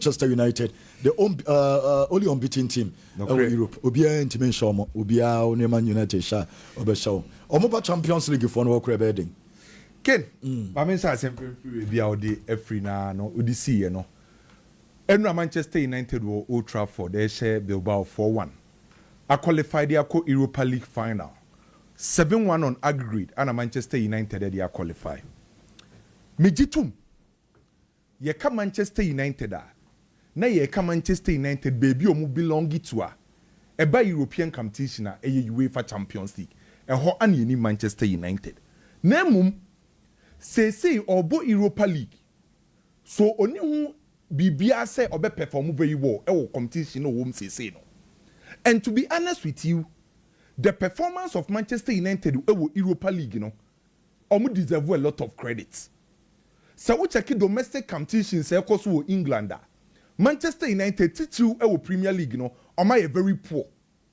Manchester United, the only unbeaten team in Europe. Obia intimate show, Obia Man United sha obeshow. Omoba Champions League for no crebeding. Ken, I mean, I sempre be out the every now no Odyssey no. Enra Manchester United will Old Trafford. They share Bilbao 4-1. I qualified their Europa League final. 7-1 on aggregate, and Manchester United they are qualified. Mijitum. Ye come Manchester United na ye come Manchester United baby omu belong to a eba European competition a UEFA Champions League. Ho an ye ni Manchester United. Nemum say obo Europa League. So oni hu bibia say obe perform very well e competition no wom say no. And to be honest with you, the performance of Manchester United e Europa League no omu deserve a lot of credit. So we check domestic competitions across England. Manchester United titu e Premier League no oma very poor.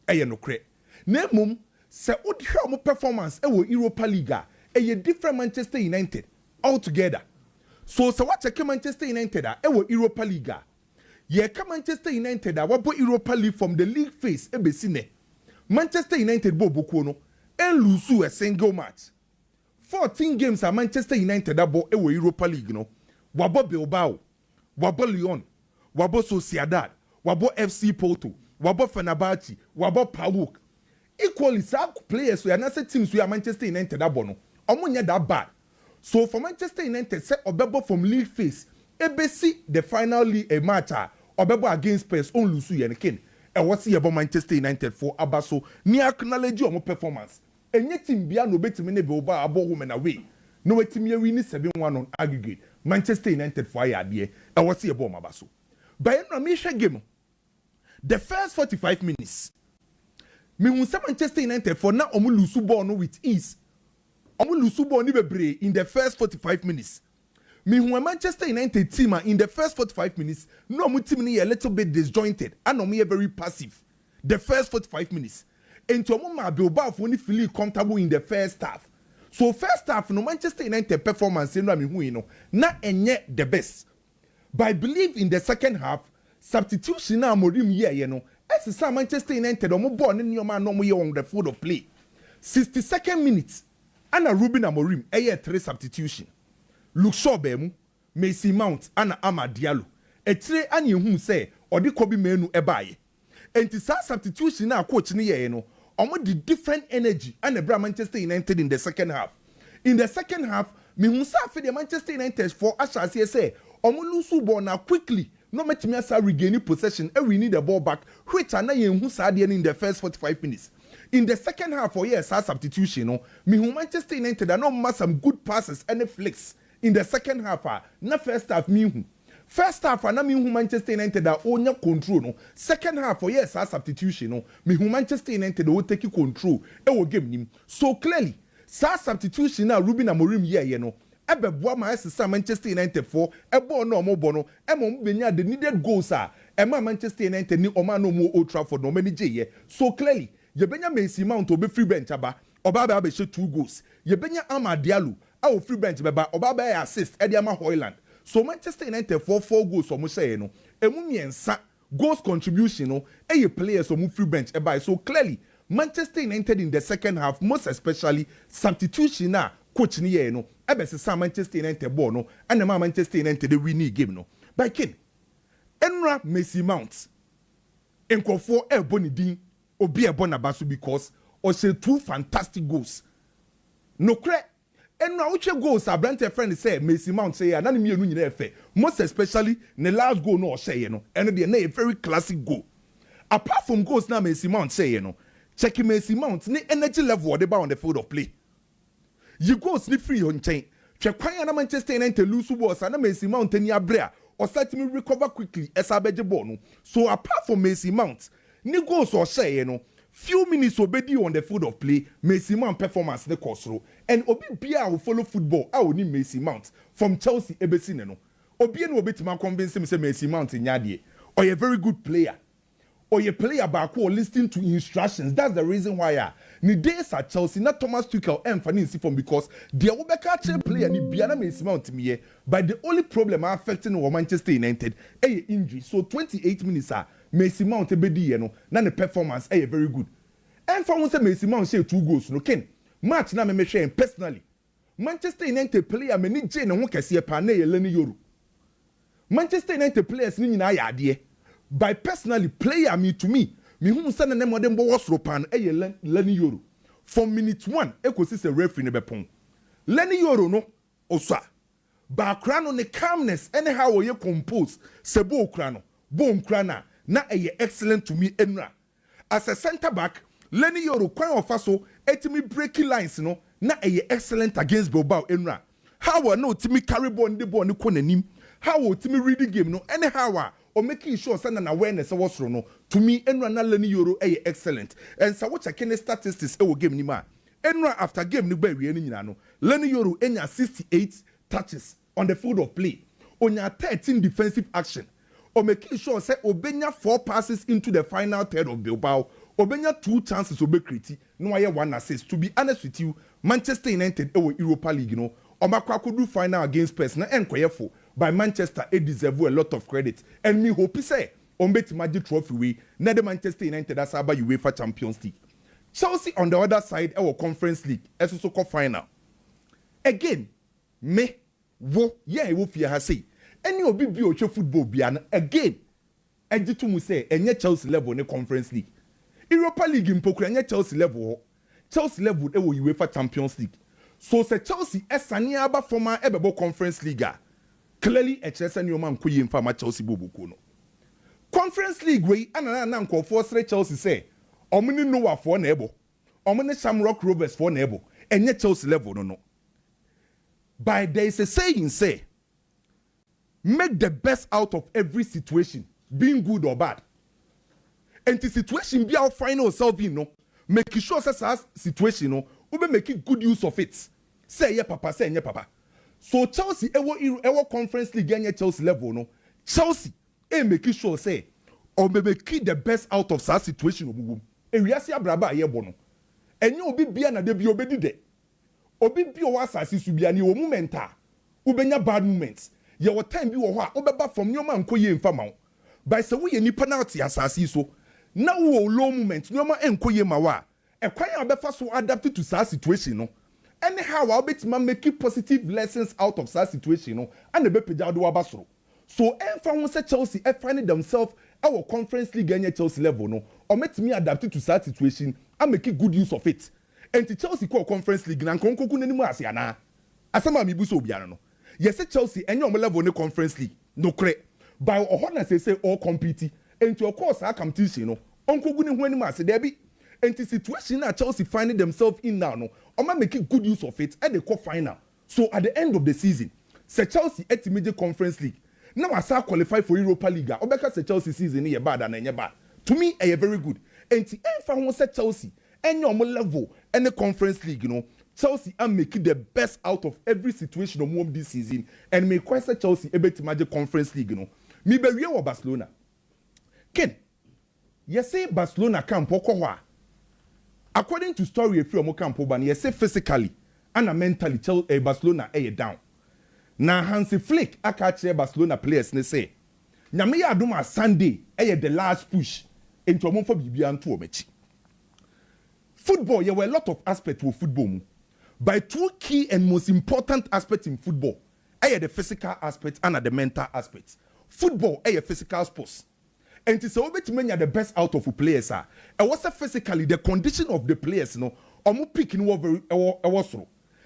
E no kre. Nemum se odi hwe performance e Europa League e different Manchester United altogether. So we check Manchester United e Europa League. Ye ka Manchester United wabo Europa League from the league phase e besine. Manchester United bo boku no en lose a single match. 14 games at Manchester United abo ewo Europa League no. Wabo Bilbao, wabo Lyon, wabo Sociedad, wabo FC Porto, wabo Fenerbahce, wabo PAOK. Equally some players we are not teams we are Manchester United abo no. Omo nya that bad. So for Manchester United set obebo from league phase ebesi the final league match obebo against Spurs on lusu yen ken. E what see about Manchester United for abaso ni acknowledge omo performance. Enye team bia no betimi ne be oba abo women away. No wetimi win 7-1 on aggregate. Manchester United for ade e what see about mabaso. By no me hwe game. The first 45 minutes. Me hu say Manchester United for na omo lusu ball no with ease. Omo lusu ball ni bebre in the first 45 minutes. Me who a Manchester United team in the first 45 minutes, no mu team ni a little bit disjointed and no me very passive. The first 45 minutes. And to ma Bilbao for only feel comfortable in the first half. So first half no Manchester United performance no me who no na enye the best. But I believe in the second half substitution na Amorim ye no. As Manchester United omo ball ni nyoma no mo ye on the field of play. 62nd minute. Ana Ruben Amorim 3 substitution. Luke Shaw bemu, Mason Mount, ana Ama Diallo. Etre ani hu say odi Kobe Menu ebaye. Enti sa substitution na coach ni ye no, omo di different energy and the Manchester United in the second half. In the second half, me hu sa fe the Manchester United for Asha say omo lose ball na quickly. No metimi asa regain possession and we need the ball back, which ana ye hu sa de in the first 45 minutes. In the second half for yes substitution no, me hu Manchester United no mass some good passes and flicks. In the second half, na first half me who. First half, na me who Manchester United own control no. Second half, for yes, substitution no. Me who Manchester United will take control. E will game him. So clearly, substitution na Ruben Amorim ye no. Ebe boa ma esa Manchester United for ebo no mo bono. Emo benya the needed goals Ema Manchester United ni oma no mo Old Trafford no many ye. So clearly, ye benya Mason Mount obe free bench aba. Oba be she 2 goals. Ye benya Ama Diallo. Our free bench beba Obaba assist Ediama Hoyland. So Manchester United 4 goals or say no. Emu miensa goals contribution no. Eye players or free bench eba. So clearly Manchester United in the second half, most especially substitution na coach ni ye no. Ebe se Manchester United ball no. And the Manchester United they win game no. By kin Enra Mason Mount enko for boni din obi bona basu because or say 2 fantastic goals. No credit. And now which goals are Brillant friend say Mason Mount say and me no nyina efe most especially the last goal no say no and the very classic goal. Apart from goals now Mason Mount say no check Mason Mount ni energy level they on the field of play. You goals ni free on chain. Check kwanya na Manchester United lose balls and Mason Mount ni abrea or start me recover quickly as abeje ball no. So apart from Mason Mount ni goals or say no few minutes obedi on the field of play, Mason Mount performance the course through. And Obi Bia will follow football. I will need Mason Mount from Chelsea Ebesine no. Obi no obeti man convince him say Mason Mount in Yadie or a very good player. or your player back or listening to instructions. That's the reason why ni days at Chelsea, not Thomas Tuchel and Fanny Sifon, because the Obeka player ni Biana may mount me, but the only problem affecting Manchester United a injury. So 28 minutes Messi Mount a bedi no, na the performance very good. And for once Messi Mount say 2 goals no Ken. Match na me share personally. Manchester United player me ni Jane and Wokasi a pane Lenny Yoru. Manchester United players ni nyina ya ade. By personally player me to me who send them modern boss ropan Lenny Yoru. From minute 1 ekosi se referee ne bepon. Lenny Yoru no osa. Ba krano ne calmness anyhow ye compose sebo krano. Bo krana na excellent to me enra. As a center back Lenny Yoru kwan ofaso etimi breaking lines no na excellent against Bilbao enra. How no timi carry ball ndi ball ni konanim. How timi read the game no anyhow or making sure send an awareness was no to me enra na Lenny Yoru excellent. And so what check statistics e game ni ma. Enra after game ni ba wi nyina no Lenny Yoru enya 68 touches on the field of play. Onya 13 defensive action. Or making sure say obenya 4 passes into the final third of Bilbao. Obenya 2 chances obekriti no aye 1 assist. To be honest with you, Manchester United Europa League no omakwa could do final against Spurs na enkoyefo by Manchester it deserve a lot of credit. And me hope say ombeti magic trophy we na the Manchester United as aba UEFA Champions League. Chelsea on the other side Conference League so called final. Again, me wo wo fia ha say any obi bi o football bia again ejitu mu say enye Chelsea level ne Conference League. Europa League impokura enye Chelsea level. Chelsea level UEFA Champions League. So say Chelsea esani aba former ebebo Conference League. Clearly HSN Newman Kuyi Mfama Chelsea Bobuku no. Conference League we anana na nkofo sre Chelsea say omuni Noah for na ebo. Omuni Shamrock Rovers for na ebo. Enye Chelsea level no. But there is a saying say make the best out of every situation, being good or bad. And the situation be our final self in no. Make sure say situation no, we make good use of it. Say yeah papa, say yeah papa. So Chelsea ewo Conference League anya Chelsea level no. Chelsea make sure say or make the best out of that situation obugum. E wiase abraba ye bo no. Enye obi bia na de bi obedi de. Obi bi o asase su bia ni o momenta. Ubenya bad moments. Ye wo time bi wo ho a obeba from nyoma nkoye mfa ma wo. By say we ni penalty asase so. Na wo low moment nyoma enkoye ma wa. E kwan a obefa so adapt to that situation no. Anyhow, I'll bet man make positive lessons out of that situation, no, and the Bepe do abasro. So, everyone say Chelsea, finding themselves our Conference League and Chelsea level, no, or make me adapt to that situation and make good use of it. And the Chelsea call Conference League, and Konko anymore as yana. Asama mi buso biano. Yes, Chelsea and your level no Conference League, no credit. By honor say all compete, and to of course our competition, no, Uncle Guni when mas debi. And the situation that Chelsea finding themselves in now, no, or making good use of it at the quarter-final. So at the end of the season, say Chelsea at the major Conference League. Now I start qualify for Europa League. Or because the Chelsea season is bad and bad. To me, a very good. And if I want to say Chelsea, and your level and the Conference League, you know, Chelsea are making the best out of every situation of this season, and make quite say Chelsea a bit major Conference League, you know. Me be real Barcelona. Ken, you say Barcelona can't poko. According to story from Okampo Ban, you say physically and mentally Barcelona down. Na Hansi Flick akache Barcelona players ne say, "Nyame ya adoma Sunday the last push into omonfo bibia nto omechi." Football, there were a lot of aspects of football. By 2 key and most important aspects in football, the physical aspect and the mental aspect. Football a physical sports. And it's a bit many the best out of the players are. And what's physically the condition of the players, no, or more picking over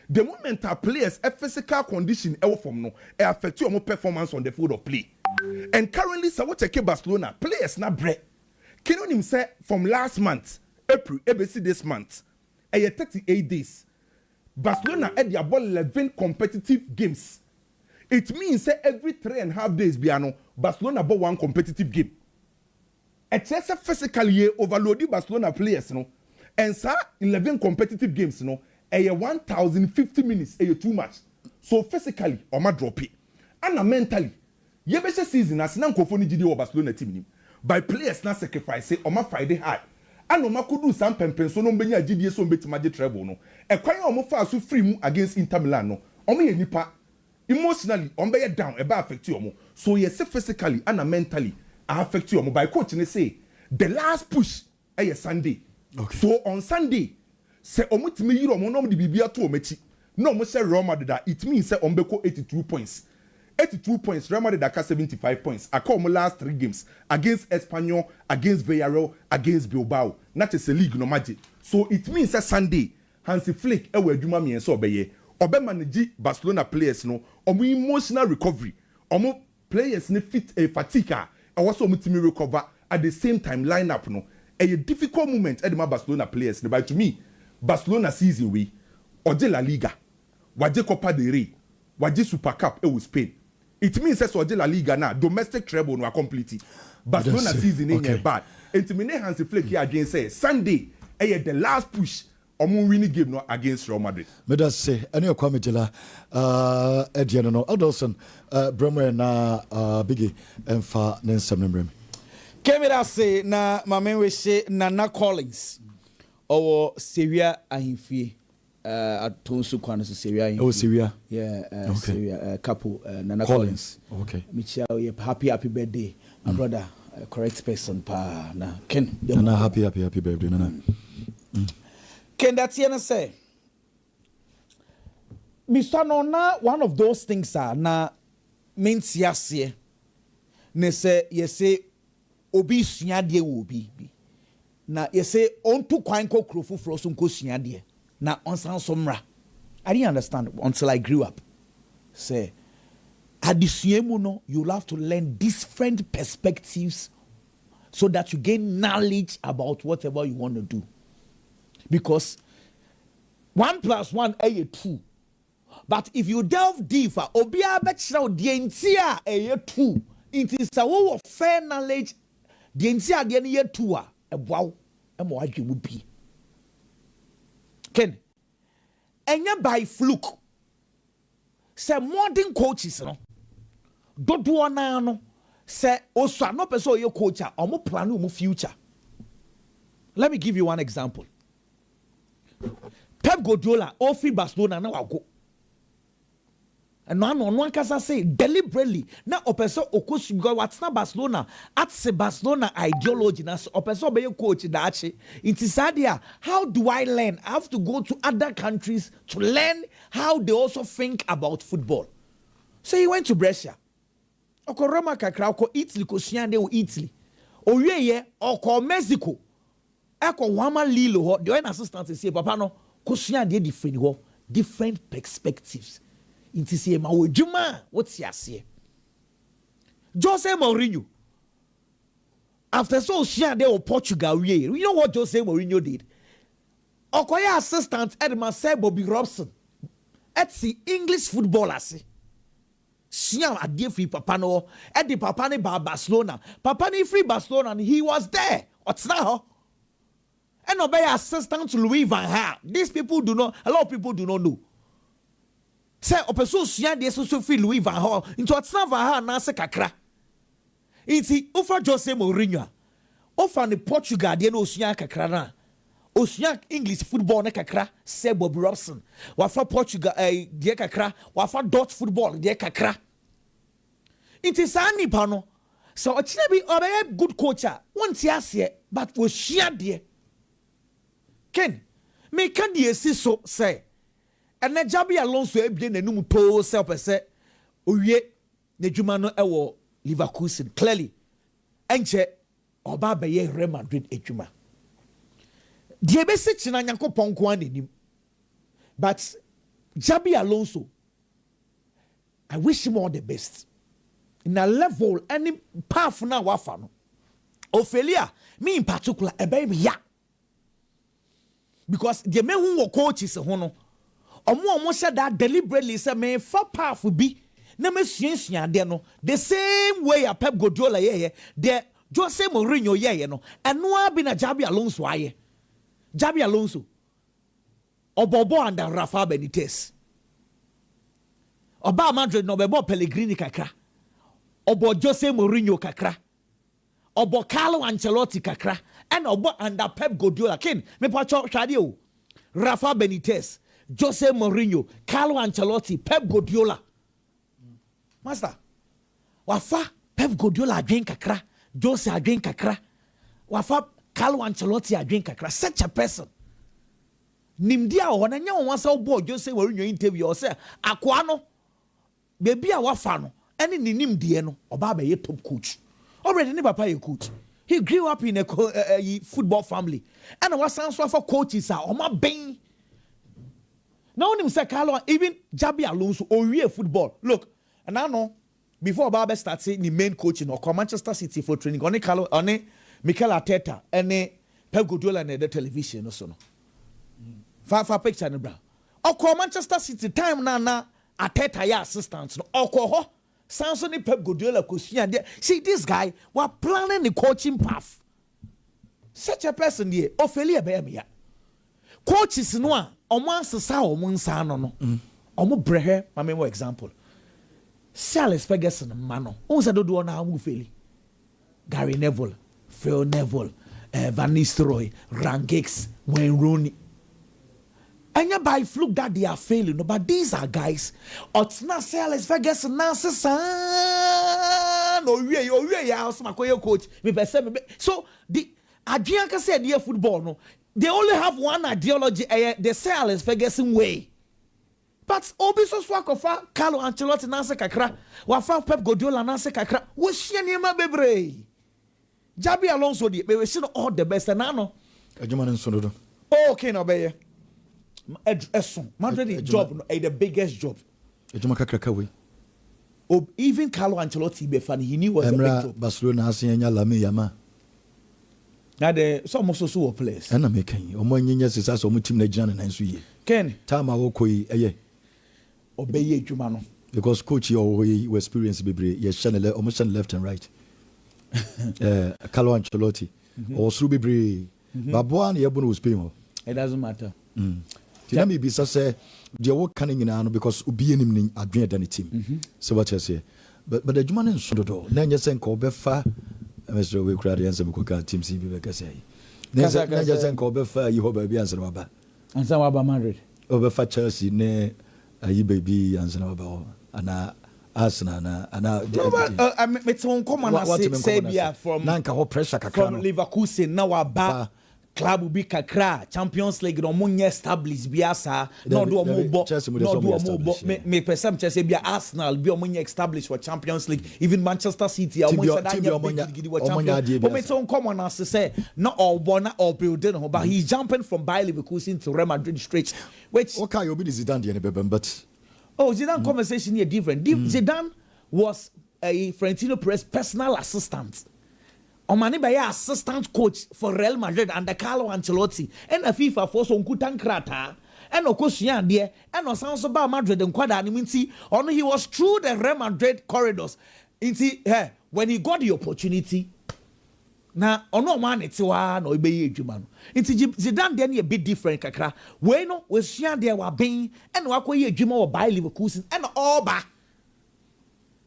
the moment our players a physical condition from no affect your performance on the field of play. And currently, so what check Barcelona players not bread. Can you say from last month, April, ABC this month, 38 days, Barcelona had their ball 11 competitive games. It means that every 3.5 days, Barcelona bought 1 competitive game. It's physically overloaded Barcelona players, no, and sir 11 competitive games, no, 1,050 minutes, too much. So physically, or my drop it, and mentally, season as nan kofoni GD Barcelona team. by players na sacrifice say oma Friday hard and oma could do some pempen so no benya GDS so beti treble no e kwan omo fa so free mu against Inter Milan no omo ye nipa emotionally omo be down e ba affect you omo so yes physically and mentally affect you omo by coach ne say the last push Sunday. Okay. So on Sunday say omo timi yiro omo no de bibia to omachi no omo say Real Madrid it means say omo beko 82 points 82 points Real Madrid aka 75 points aka omo last 3 games against Espanyol against Villarreal against Bilbao not just a league no magic so it means say Sunday Hansi Flick e we adwuma me so obeye obe manage Barcelona players no omo emotional recovery omo players ne fit fatigue e was omo timi recover at the same time lineup no a difficult moment at the Barcelona players but to me Barcelona season we oje La Liga waje Copa del Rey waje Super Cup with Spain it means that oje La Liga now domestic treble no complete Barcelona season ain't bad and to me Hansi Flick here again say Sunday the last push omo winning game no against Real Madrid me da say any Kwame dela Ediano no Alonso Bremo na bigi emfa nensem nemrem Kemira say na mama we say Nana Collins or Syria ahimfie atonsu kwan so Syria oh Syria yeah Syria couple Nana Collins okay Michia happy birthday my brother correct person pa na Ken Nana happy birthday Nana Ken that you say Mr. Nona one of those things are na means yase ne say yese obi suade wo bi na yese onto kwan ko krofo fro so nko suade na onsan so mra I didn't understand until I grew up say adisuemu no you'll have to learn different perspectives so that you gain knowledge about whatever you want to do because 1 + 1 is 2 but if you delve deeper obi abechira de entia is 2 it is a fair knowledge the entire the year 2 a wow mo adwemu bi Ken enya by fluke say modern coaches no dodo na no say oso no person ye coach a omo plan omo future let me give you one example Pep Guardiola ofi Barcelona na wago and no kasa say deliberately na opeso okosu because what's not Barcelona at se Barcelona ideology na opeso be coach daachi it is sadia how do I learn I have to go to other countries to learn how they also think about football so he went to Brescia oko Roma kakra oko Italy ko suande o Italy owieye oko Mexico eko wama Lilo ho the assistant say papa no ko suande different perspectives. It is a mawejuma. What's your say? Jose Mourinho. After so share they were Portugal. You know what Jose Mourinho did? Okoya assistant at Marcel Bobby Robson. At the English footballer. Siam a dear free Papano at the Papani bar Barcelona. Papani free Barcelona and he was there. What's now? And obey assistant to Louis Van Gaal. These people do not, a lot of people do not know. Say opeso suya de so fi Louis Van Gaal into atsna Van Gaal na se kakra iti ofa Jose Mourinho ofa ne Portugal de no suya kakra na osuya English football na kakra say Bobby Robson wafa Portugal de kakra wafa Dutch football de kakra iti sani pa no so ochina bi obey good coacher won't ase but we share de Ken me kan de esi so say and Xabi Alonso ebien nanum to self say owie n'adwuma no ewo Leverkusen clearly enche oba be ye Real Madrid adwuma die be se china Nyankopon ko anenim but Xabi Alonso I wish him all the best in a level any path na wafa no Ophelia me in particular e be ya because the men who coaches ho no omo said that deliberately say me for powerful be na me suasua de no the same way a Pep Guardiola ye the Jose Mourinho ye no eno abi na Xabi Alonso aye Xabi Alonso obobo under Rafa Benitez oba Madrid no bebo Pellegrini kakra obo Jose Mourinho kakra obo Carlo Ancelotti kakra and obo under Pep Guardiola ken me pacho hwade o Rafa Benitez Jose Mourinho Carlo Ancelotti Pep Guardiola master wafa Pep Guardiola adwen kakra Jose adwen kakra wafa Carlo Ancelotti adwen kakra such a person nimdia o na nya won sa obo Jose Mourinho interview o say akwa no bebi a wafa no ene ni nimdie no oba ba ye top coach already ne papa ye coach. He grew up in a football family. And was answer for coaches are on my bang. Now him say Carlo even Xabi Alonso or real football. Look, and I know before Baba starts the main coaching or Manchester City for training on Carlo on Mikel Arteta and Pep Guardiola and the television or so no. Far picture and bra. Or Manchester City time na Arteta ya assistants no. Or Samson Pep Guardiola kusia there. See this guy was planning the coaching path. Such a person here, Ophelia Bemia. Coaches no omo sesa omo nsa no. Omo brehe, my main example. Alex Ferguson mano. Once do na amu feli. Gary Neville, Phil Neville, Van Nistelrooy, Rangix, Wayne Rooney. And yeah, by fluke that they are failing, no, but these are guys. It's not Alex Ferguson, Nancy San, or we house, my coach. So the Adrianca said, "Dear football, no, they only have one ideology, the Alex Ferguson way." But Obiso Swakofa, Carlo Ancelotti, Nancy Kakra, Wafa Pep Guardiola, Nancy Kakra, was she near Bebre? Xabi Alonso, we were seeing all the best, and I know. Okay, no, baby. Madrid job the biggest job. Even Carlo Ancelotti be funny. He knew was a big job. Barcelona has Lame Yama. Now the some also so players. And I'm making Omoyas is also team Nigerian and Sui. Ken Tama Okoi a obey Jumano. Because coach you experience Bibri, yes, channel almost left and right. Carlo Ancelotti or Subibri Babuan Yabun was paying. It doesn't matter. Let me be say they are working in an because ubi any adwene than team. So what you say, but the German in Sodo, Nanya Senko Befa, Mr. We cried the answer because team CB say. Nanya Senko Befa, you hope baby answer about. And some about Madrid. Over for Chelsea, ne a you baby answer about and Arsenal and I met some common Sabia from Nanka or pressure from Leverkusen now about. Club will be Kakra, Champions League, no money established, Biasa, no do a mobile, me person Chelsea be Arsenal, be a money established for Champions League, even Manchester City, I want to but it's on common as to say, not all born or building, but he's jumping from Bayer Leverkusen to Real Madrid straight, which okay, you'll be Zidane, but Zidane conversation here different. Zidane was a Florentino Perez personal assistant. Omani by assistant coach for Real Madrid under Carlo Ancelotti and a FIFA force on Kutankrata and Okosian there and on San Soba Madrid and Quadanimiti on he was through the Real Madrid corridors. When he got the opportunity, now on no man it's one or be human. It's Zidane then a bit different kakra. When was Sian there were being and Wakoye Jimo or by Leverkusen and all back.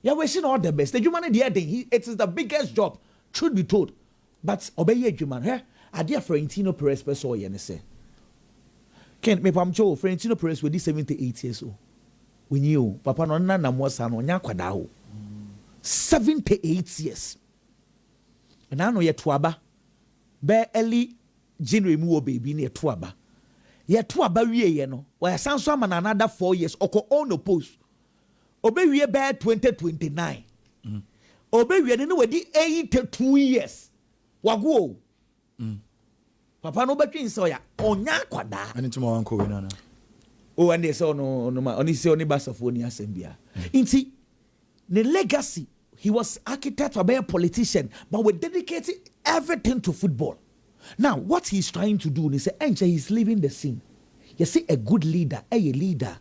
Yeah, we're seeing all the best. The human it is the biggest job. Should be told, but obey Juman. Here, I dear Florentino Perez person or say. Can't me Pamcho, Florentino Perez with 78 years old. We knew Papa no na mosa no nya kwadao. 78 years. And I know ye tuaba. Be early January mu baby near tuaba. Ye tuaba wie no. Why san so man another 4 years oko on the post. Obey we be 2029. Obey we no wedi 82 years. Wago. Papa no between so ya onya kwada. Ani tuma wanko we nana. Oh and they say no oni say oni basofoni asembia. Inti the legacy he was architect or a politician but we dedicated everything to football. Now what he's trying to do is say he's leaving the scene. You see a good leader, a leader,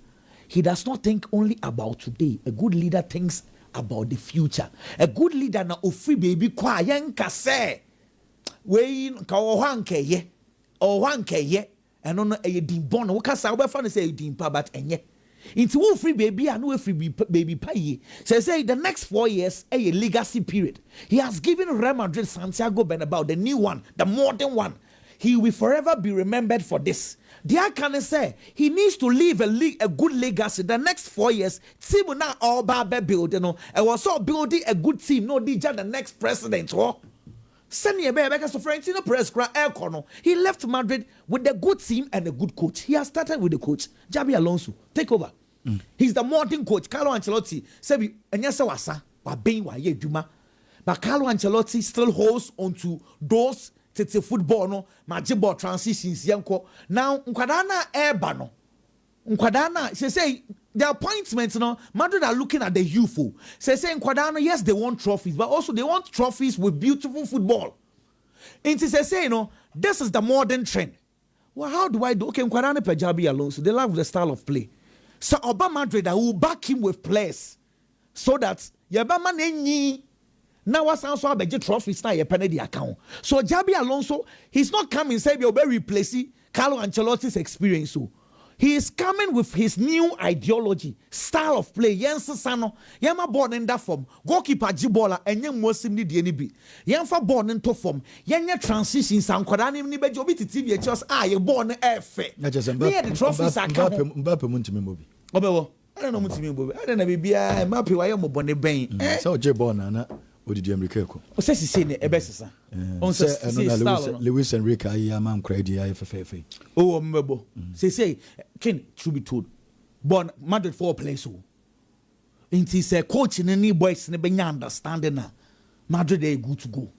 he does not think only about today. A good leader thinks about the future. A good leader na ofri baby kwa yanka say we ka ohanke ye eno no e din bon wo kasa wo be fa no say din pa but enye Into one free baby and no free baby pay. Say the next 4 years a legacy period. He has given Real Madrid Santiago Bernabeu, the new one, the modern one. He will forever be remembered for this. The can say he needs to leave a good legacy. The next 4 years, team will not all building. And was so building a good team. No, the next president. Send me a baby because Florentino Perez he left Madrid with a good team and a good coach. He has started with the coach Xabi Alonso. Take over. He's the modern coach. Carlo Ancelotti said, "And yes, wasa wa being wa ye juma." But Carlo Ancelotti still holds onto those tete football no majiball transitions yanko. Now nkwadana eba no. Nkwadana say the appointments no Madrid are looking at the youth. Say nkwadana yes they want trophies but also they want trophies with beautiful football. And say no this is the modern trend. Well how do I do? Okay nkwadana pe Xabi Alonso they love the style of play. So Oba Madrid I will back him with players so that yabama nenyi now what's also about trophies now your penalty account. So Xabi Alonso he's not coming say you'll be replacing Carlo Ancelotti's experience. So he is coming with his new ideology, style of play. Yense sano, yama born in that form. Goalkeeper jibola and yen mosim ni DNB. Yenfa born into form. Yenye transitions and kwadani ni bejo biti TV just you born efe. Near the trophies are coming. Mbappe muntimi mobi. Obewo. I don't know muntimi mobi. I don't know bibia Mbappe wa yemo born ben. So je born na odidi America ko. O se si ne ebesesa. On se Lewis Enrique ayi man credit ayi fefefe. Oh mbebo. Say Ken should be told. Born Madrid 4 players so. Inti say coach in any boys ne benya understanding na. Madrid they good to go.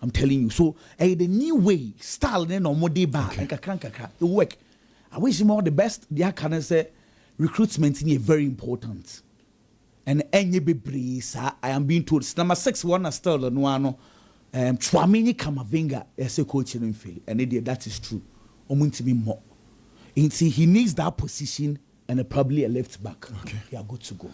I'm telling you. So the new way style ne no more dey back kakra it work. I wish him all the best. They can say recruitment is very important. And any bebree I am being told number 6 one still no ano Kwame Kamavinga as a coach in field and that is true. Omuntimi more. He needs that position and probably a left back. Okay. They are good to go.